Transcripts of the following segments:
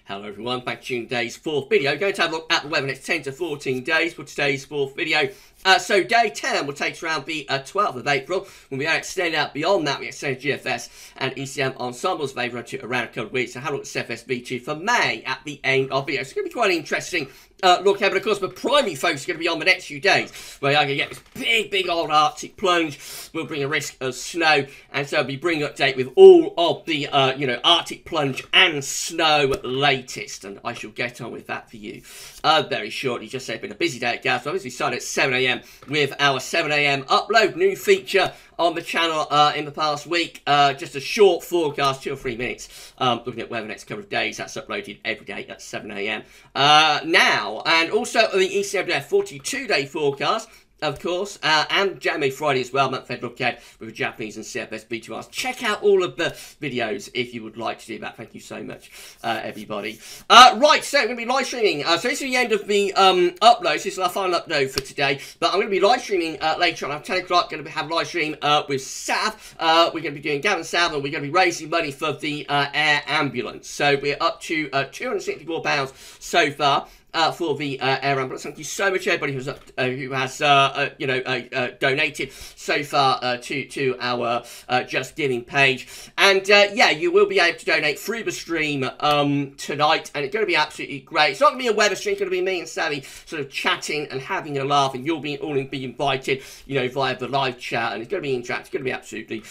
Hello everyone, back to today's fourth video. Going to have a look at the weather next 10 to 14 days for today's fourth video. So day 10 will take us around the 12th of April. When we extend out beyond that, we extend GFS and ECM ensembles favour to around a couple of weeks. So have a look at CFSV2 for May at the end of the video. So it's going to be quite interesting. Look, but of course, the primary focus is going to be on the next few days, where I'm going to get this big old Arctic plunge. We'll bring a risk of snow, and so I'll be bringing an update with all of the, Arctic plunge and snow latest, and I shall get on with that for you very shortly. Just say it's been a busy day at GavsWeatherVids. We started at 7 AM with our 7 AM upload, new feature on the channel in the past week. Just a short forecast, 2 or 3 minutes, looking at weather next couple of days. That's uploaded every day at 7 AM now. And also the ECM 42-day forecast, of course, and January Friday as well, month fed look ahead with the Japanese and CFS B2Rs. Check out all of the videos if you would like to do that. Thank you so much, everybody. Right, so I'm going to be live streaming. So this is the end of the upload. This is our final upload for today. But I'm going to be live streaming later on at 10 o'clock. Going to have live stream with Sav. We're going to be doing Gavin Sav, and we're going to be raising money for the air ambulance. So we're up to £264 so far. For the air ambulance. Thank you so much, everybody who has donated so far to our Just Giving page. And yeah, you will be able to donate through the stream tonight, and it's going to be absolutely great. It's not going to be a weather stream. It's going to be me and Sally sort of chatting and having a laugh, and you'll be all be invited, via the live chat, and it's going to be interactive. It's going to be absolutely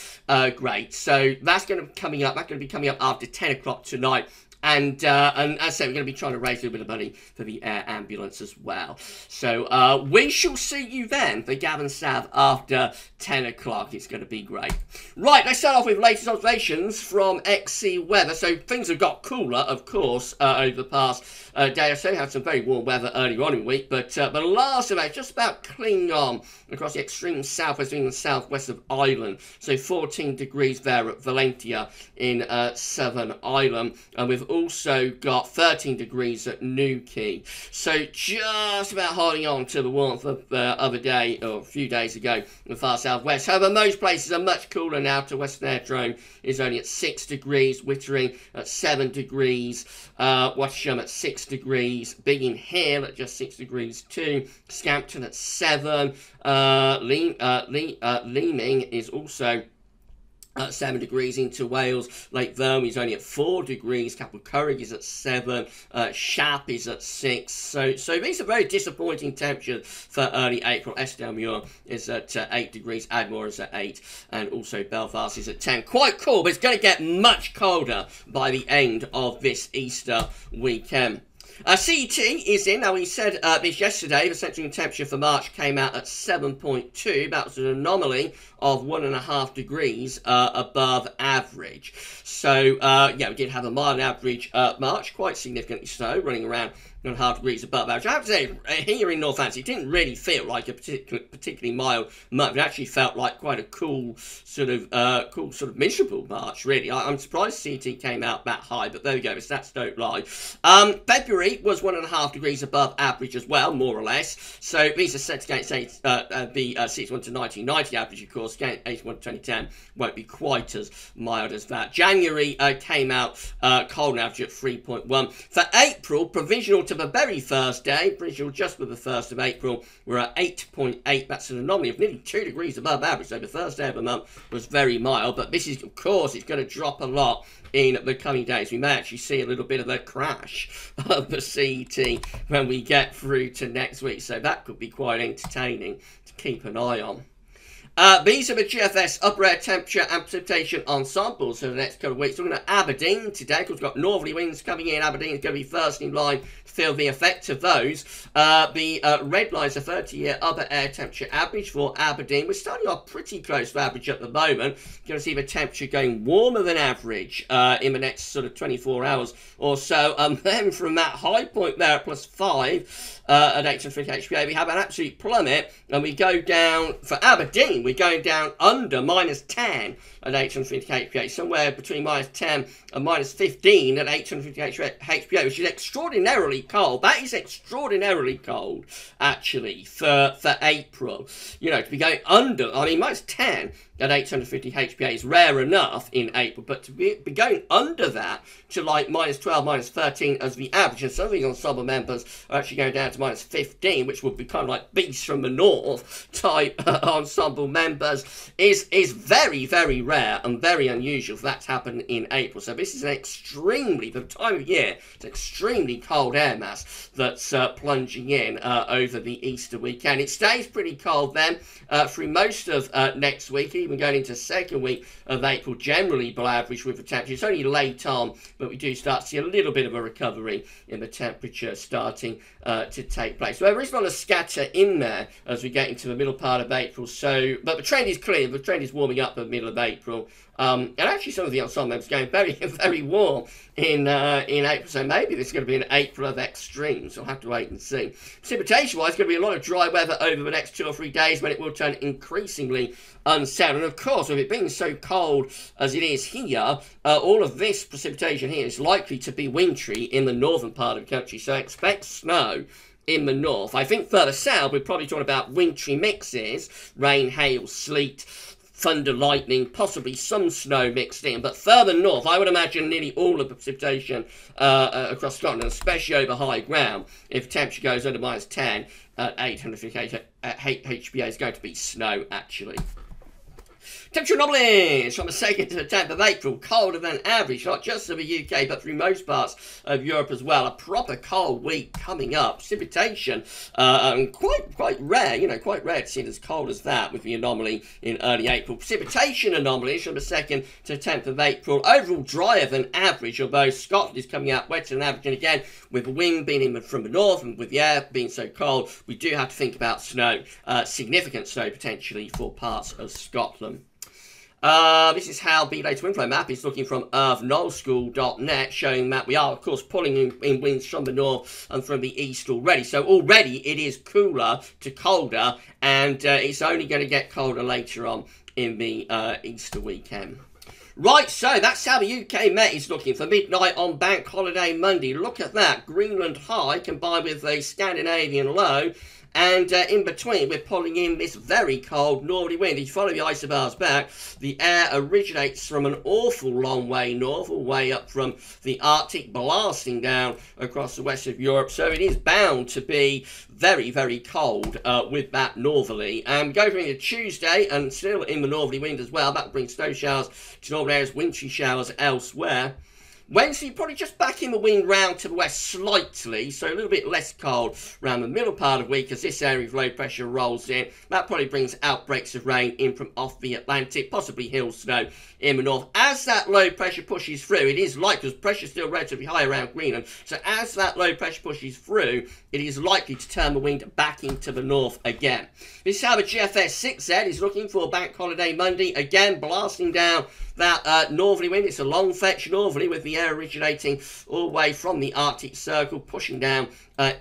great. So that's going to be coming up. That's going to be coming up after 10 o'clock tonight. And as I say, we're going to be trying to raise a little bit of money for the air ambulance as well. So we shall see you then for Gavin Sav after 10 o'clock. It's going to be great. Right, let's start off with latest observations from XC Weather. So things have got cooler, of course, over the past day or so. We had some very warm weather earlier on in the week, but the last of it just about clinging on across the extreme southwest and southwest of Ireland. So 14 degrees there at Valentia in Southern Ireland, and we've also got 13 degrees at Newquay. So just about holding on to the warmth of the other day, or a few days ago, in the far southwest. However, most places are much cooler now. To Western Airdrome is only at 6 degrees, Wittering at 7 degrees, Watcham at 6 degrees, Biggin Hill at just 6 degrees too, Scampton at 7, Leeming is also 7 degrees into Wales. Lake Verme is only at 4 degrees. Capel Curragh is at 7. Shap is at 6. So these are very disappointing temperatures for early April. Estelmuir is at 8 degrees. Admore is at 8. And also Belfast is at 10. Quite cool, but it's going to get much colder by the end of this Easter weekend. CET is in. Now, we said this yesterday. The central temperature for March came out at 7.2. That was an anomaly of 1.5 degrees above average. So, yeah, we did have a mild average March, quite significantly so, running around 1.5 degrees above average. I have to say, here in Northancy, it didn't really feel like a particularly mild month. It actually felt like quite a cool, sort of miserable March, really. I'm surprised CT came out that high, but there we go. The stats don't lie. February was 1.5 degrees above average as well, more or less. So these are set against the 61 to 1990 average, of course. Against 81 to 2010 won't be quite as mild as that. January came out cold average at 3.1. For April, provisional to the very first day, provisional just with the 1st of April, we're at 8.8. That's an anomaly of nearly 2 degrees above average. So the first day of the month was very mild, but this is, of course, it's going to drop a lot in the coming days. We may actually see a little bit of a crash of the CET when we get through to next week. So that could be quite entertaining to keep an eye on. These are the GFS upper air temperature and precipitation ensembles for the next couple of weeks. We're looking at Aberdeen today, because we've got northerly winds coming in. Aberdeen is going to be first in line to feel the effect of those. The red line is a 30-year upper air temperature average for Aberdeen. We're starting off pretty close to average at the moment. You're going to see the temperature going warmer than average in the next sort of 24 hours or so. And then from that high point there at +5 at 850 HPA, we have an absolute plummet, and we go down for Aberdeen. We're going down under -10. at 850 HPA, somewhere between -10 and -15 at 850 HPA, which is extraordinarily cold. That is extraordinarily cold, actually, for April. You know, to be going under, I mean, -10 at 850 HPA is rare enough in April, but to be going under that to like -12, -13 as the average, and some of these ensemble members are actually going down to -15, which would be kind of like Beasts from the North type ensemble members, is very, very rare and very unusual for that to happen in April. So this is an extremely, for the time of year, it's an extremely cold air mass that's plunging in over the Easter weekend. It stays pretty cold then through most of next week, even going into the second week of April, generally below average with the temperature. It's only late on, but we do start to see a little bit of a recovery in the temperature starting to take place. So there is not a scatter in there as we get into the middle part of April. So, but the trend is clear. The trend is warming up in the middle of April. And actually some of the ensemble members going very, very warm in April. So maybe this is going to be an April of extremes. We'll have to wait and see. Precipitation-wise, it's going to be a lot of dry weather over the next 2 or 3 days when it will turn increasingly unsettled. And of course, with it being so cold as it is here, all of this precipitation here is likely to be wintry in the northern part of the country. So expect snow in the north. I think further south, we're probably talking about wintry mixes, rain, hail, sleet, thunder, lightning, possibly some snow mixed in. But further north, I would imagine nearly all of the precipitation across Scotland, especially over high ground, if temperature goes under -10 at 850 HPA, is going to be snow, actually. Temperature anomalies from the 2nd to the 10th of April, colder than average, not just in the UK, but through most parts of Europe as well. A proper cold week coming up. Precipitation, quite rare, you know, quite rare to see it as cold as that with the anomaly in early April. Precipitation anomalies from the 2nd to 10th of April. Overall drier than average, although Scotland is coming out wetter than average. And again, with the wind being in from the north and with the air being so cold, we do have to think about snow, significant snow potentially for parts of Scotland. This is how the latest wind flow map is looking from earthnullschool.net, showing that we are, of course, pulling in winds from the north and from the east already. So already it is cooler to colder, and it's only going to get colder later on in the Easter weekend. Right, so that's how the UK Met is looking for midnight on Bank Holiday Monday. Look at that. Greenland high combined with a Scandinavian low. And in between, we're pulling in this very cold northerly wind. If you follow the isobars back, the air originates from an awful long way north, all the way up from the Arctic, blasting down across the west of Europe. So it is bound to be very, very cold with that northerly. Going into Tuesday, and still in the northerly wind as well, that brings snow showers to northern areas, wintry showers elsewhere. Wednesday, probably just back in the wind round to the west slightly, so a little bit less cold around the middle part of the week as this area of low pressure rolls in. That probably brings outbreaks of rain in from off the Atlantic, possibly hill snow in the north. As that low pressure pushes through, it is likely, because pressure is still relatively high around Greenland, so as that low pressure pushes through, it is likely to turn the wind back into the north again. This is how the GFS 6Z is looking for Bank Holiday Monday, again blasting down that northerly wind. It's a long fetch northerly with the air originating all the way from the Arctic Circle, pushing down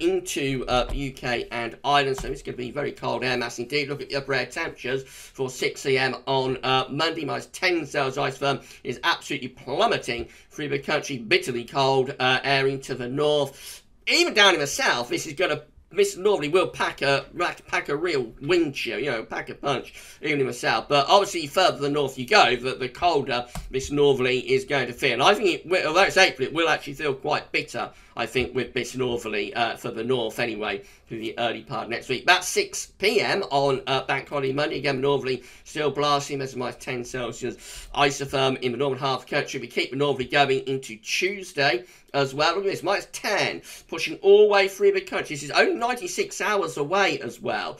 into the UK and Ireland. So it's going to be very cold air mass indeed. Look at the upper air temperatures for 6 AM on Monday. -10 Celsius isotherm is absolutely plummeting through the country. Bitterly cold air into the north. Even down in the south, this normally will pack a real wind chill, you know, pack a punch, even in the south. But obviously, further the north you go, the colder this northerly is going to feel. And I think, although it's April, it will actually feel quite bitter, I think, with this northerly for the north anyway, through the early part of next week. About 6 PM on Bank Holiday Monday. Again, northerly still blasting. There's -10 Celsius isotherm in the northern half of the country. We keep the northerly going into Tuesday as well. Look at this, -10, pushing all the way through the country. This is only 96 hours away as well.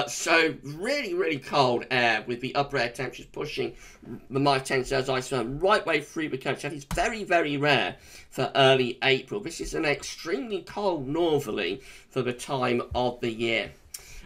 So really, really cold air with the upper air temperatures pushing the -10 Celsius isotherm right way through the country. That is very, very rare for early April. This is an extremely cold northerly for the time of the year.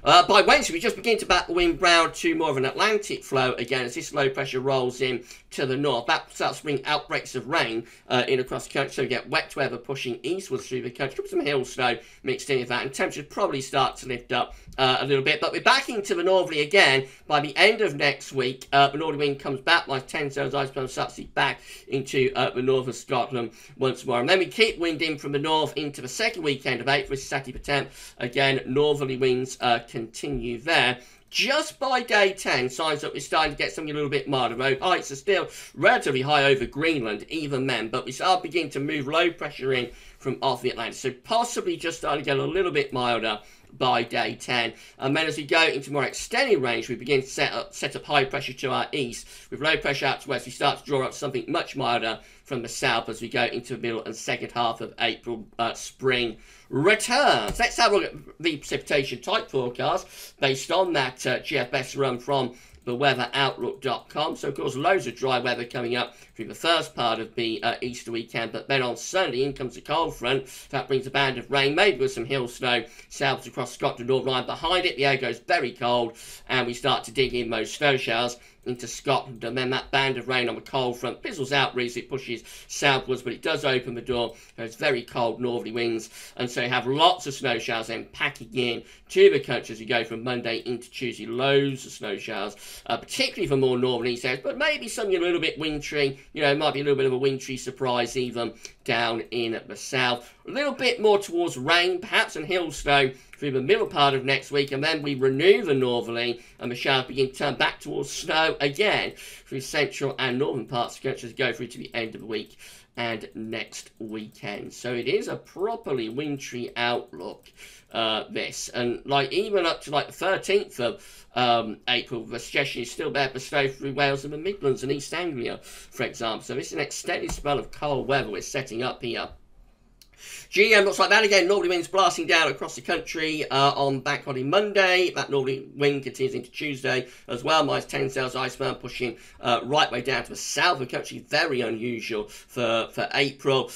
By Wednesday, we just begin to back the wind round to more of an Atlantic flow again as this low pressure rolls in to the north. That starts to bring outbreaks of rain in across the country, so we get wet weather pushing eastwards through the country. Some hail snow mixed in with that, and temperatures probably start to lift up a little bit. But we're back into the northerly again by the end of next week. The northerly wind comes back by 10 zones ice storm starts to back into the north of Scotland once more. And then we keep wind in from the north into the second weekend of April, which is Saturday the 10th. Again, northerly winds continue there. Just by day 10, signs that we're starting to get something a little bit milder. Road heights are still relatively high over Greenland, even then, but we start beginning to move low pressure in from off the Atlantic. So possibly just starting to get a little bit milder by day 10. And then as we go into more extended range, we begin to set up high pressure to our east. With low pressure out to west, we start to draw up something much milder from the south as we go into the middle and second half of April. Spring returns. Let's have a look at the precipitation type forecast based on that GFS run from theweatheroutlook.com. So of course loads of dry weather coming up through the first part of the Easter weekend, but then on Sunday in comes a cold front that brings a band of rain, maybe with some hill snow south across Scotland, Northern Ireland. Behind it the air goes very cold and we start to dig in those snow showers into Scotland, and then that band of rain on the cold front fizzles out really, it pushes southwards, but it does open the door. There's very cold northerly winds, and so you have lots of snow showers then packing in to the country as you go from Monday into Tuesday. Loads of snow showers, particularly for more northern east areas, but maybe something a little bit wintry. You know, it might be a little bit of a wintry surprise even down in the south. A little bit more towards rain, perhaps, and hill snow through the middle part of next week, and then we renew the northerly and the showers begin to turn back towards snow again through central and northern parts of the country as we go through to the end of the week and next weekend. So it is a properly wintry outlook, this, and like even up to like the 13th of April, the suggestion is still there for snow through Wales and the Midlands and East Anglia, for example. So this is an extended spell of cold weather we're setting up here. GM looks like that again. Northerly winds blasting down across the country on Bank Holiday Monday. That northerly wind continues into Tuesday as well. Minus 10 cells iceberg pushing right way down to the south of the country. Very unusual for April.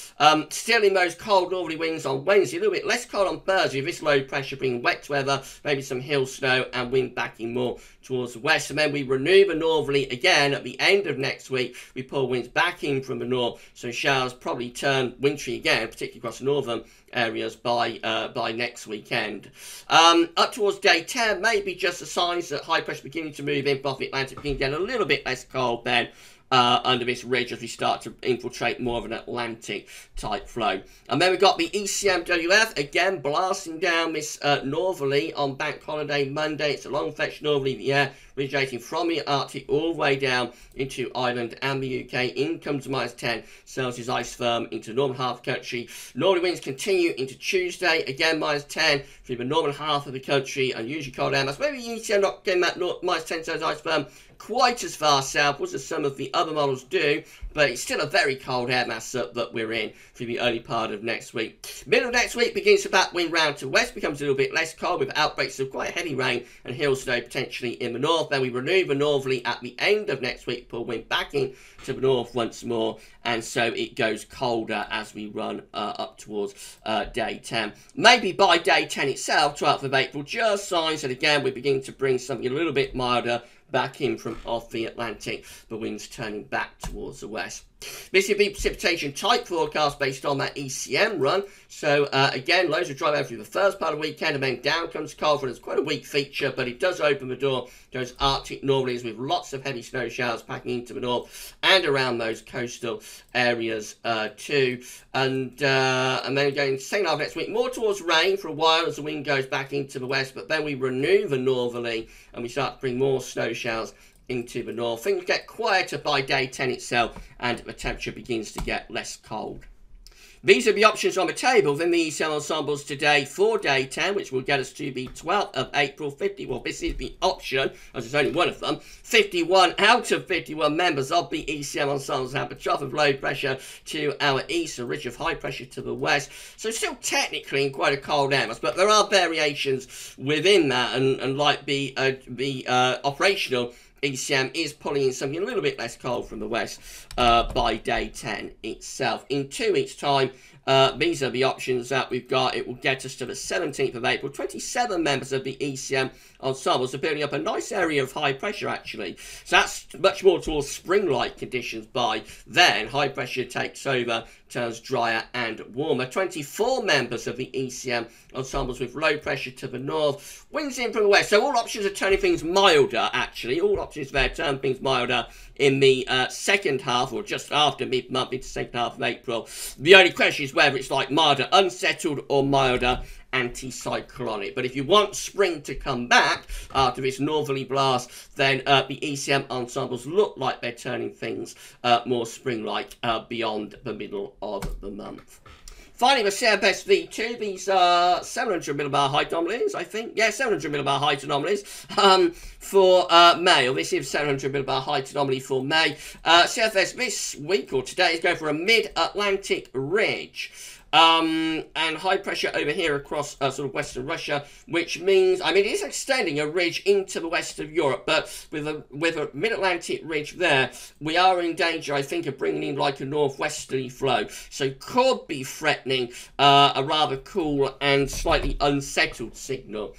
Still in those cold northerly winds on Wednesday. A little bit less cold on Thursday. This low pressure bringing wet weather, maybe some hill snow and wind backing more towards the west. And then we renew the northerly again at the end of next week. We pull winds back in from the north, so showers probably turn wintry again, particularly across the northern areas by next weekend. Up towards day 10, maybe just the signs that high pressure beginning to move in off the Atlantic, beginning to get a little bit less cold then under this ridge as we start to infiltrate more of an Atlantic type flow. And then we've got the ECMWF again blasting down this northerly on Bank Holiday Monday. It's a long fetch northerly, the air originating from the Arctic all the way down into Ireland and the UK. In comes minus 10 Celsius ice firm into the northern half of the country. Northerly winds continue into Tuesday, again minus 10 through the northern half of the country. Unusually cold air mass. Maybe ECM not getting that minus 10 Celsius ice firm quite as far southwards as some of the other models do, but it's still a very cold air mass that we're in through the early part of next week. Middle of next week begins to back wind round to west, becomes a little bit less cold with outbreaks of quite heavy rain and hill snow potentially in the north. Then we renew the northerly at the end of next week, pull wind back in to the north once more, and so it goes colder as we run up towards day 10. Maybe by day 10 itself, 12th of April, just signs that again we begin to bring something a little bit milder back in from off the Atlantic, the winds turning back towards the west. This is the precipitation type forecast based on that ECM run. So again, loads of dry weather through the first part of the weekend, and then down comes cold front. It's quite a weak feature, but it does open the door to those Arctic northerlies with lots of heavy snow showers packing into the north and around those coastal areas too. And then going second half next week, more towards rain for a while as the wind goes back into the west, but then we renew the northerly and we start to bring more snow showers into the north. Things get quieter by day 10 itself and the temperature begins to get less cold. These are the options on the table within the ECM ensembles today for day 10, which will get us to the 12th of April. 50, well, this is the option, as there's only one of them. 51 out of 51 members of the ECM ensembles have a trough of low pressure to our east, a ridge of high pressure to the west. So still technically in quite a cold air mass, but there are variations within that, and like the operational ECM is pulling in something a little bit less cold from the west by day 10 itself. In 2 weeks' time, These are the options that we've got. It will get us to the 17th of April. 27 members of the ECM ensembles are building up a nice area of high pressure, actually. So that's much more towards spring-like conditions by then. High pressure takes over, turns drier and warmer. 24 members of the ECM ensembles with low pressure to the north. Winds in from the west. So all options are turning things milder, actually. All options there turn things milder in the second half, or just after mid-month into second half of April. The only question is whether it's like milder unsettled or milder anticyclonic. But if you want spring to come back after this northerly blast, then the ECM ensembles look like they're turning things more spring-like beyond the middle of the month. Finally, the CFS V2, these are 700 millibar height anomalies, I think. Yeah, 700 millibar height anomalies for May. Or this is 700 millibar height anomaly for May. CFS this week or today is going for a mid-Atlantic ridge. And high pressure over here across sort of western Russia, which means, I mean, it is extending a ridge into the west of Europe, but with a mid-Atlantic ridge there, we are in danger, I think, of bringing in like a northwesterly flow. So could be threatening a rather cool and slightly unsettled signal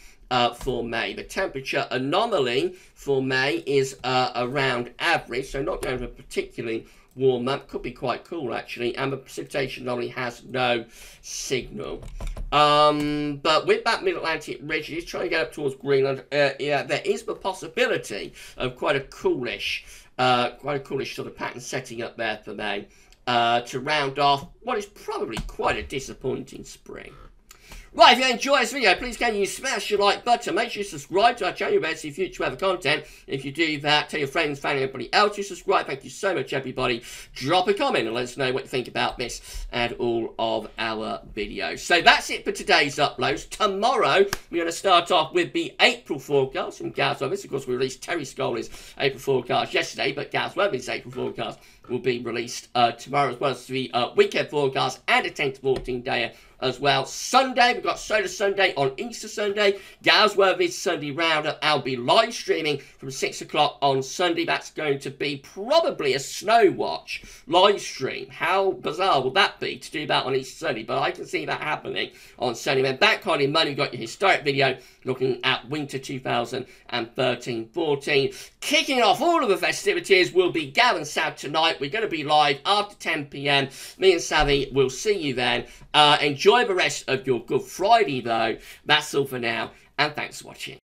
for May. The temperature anomaly for May is around average, so not going to a particularly warm month. Could be quite cool, actually, and the precipitation anomaly has no signal. But with that mid-Atlantic ridge, it is trying to get up towards Greenland. Yeah, there is the possibility of quite a coolish sort of pattern setting up there for May to round off what is probably quite a disappointing spring. Right, if you enjoyed this video, please can you smash your like button. Make sure you subscribe to our channel to see future weather content. If you do that, tell your friends, family, and everybody else to subscribe. Thank you so much, everybody. Drop a comment and let us know what you think about this and all of our videos. So that's it for today's uploads. Tomorrow, we're going to start off with the April forecast from GavsWeatherVids. Of course, we released Terry Scully's April forecast yesterday, but GavsWeatherVids' April forecast will be released tomorrow, as well as the weekend forecast and a 10 to 14 day as well. Sunday, we've got Solar Sunday on Easter Sunday. GavsWeatherVids Sunday Roundup. I'll be live streaming from 6 o'clock on Sunday. That's going to be probably a snow watch live stream. How bizarre will that be to do that on Easter Sunday? But I can see that happening on Sunday. Then back on in Monday, we've got your historic video looking at winter 2013-14. Kicking off all of the festivities will be Gav and Sav tonight. We're going to be live after 10 PM. Me and Savvy will see you then. Enjoy the rest of your Good Friday, though. That's all for now, and thanks for watching.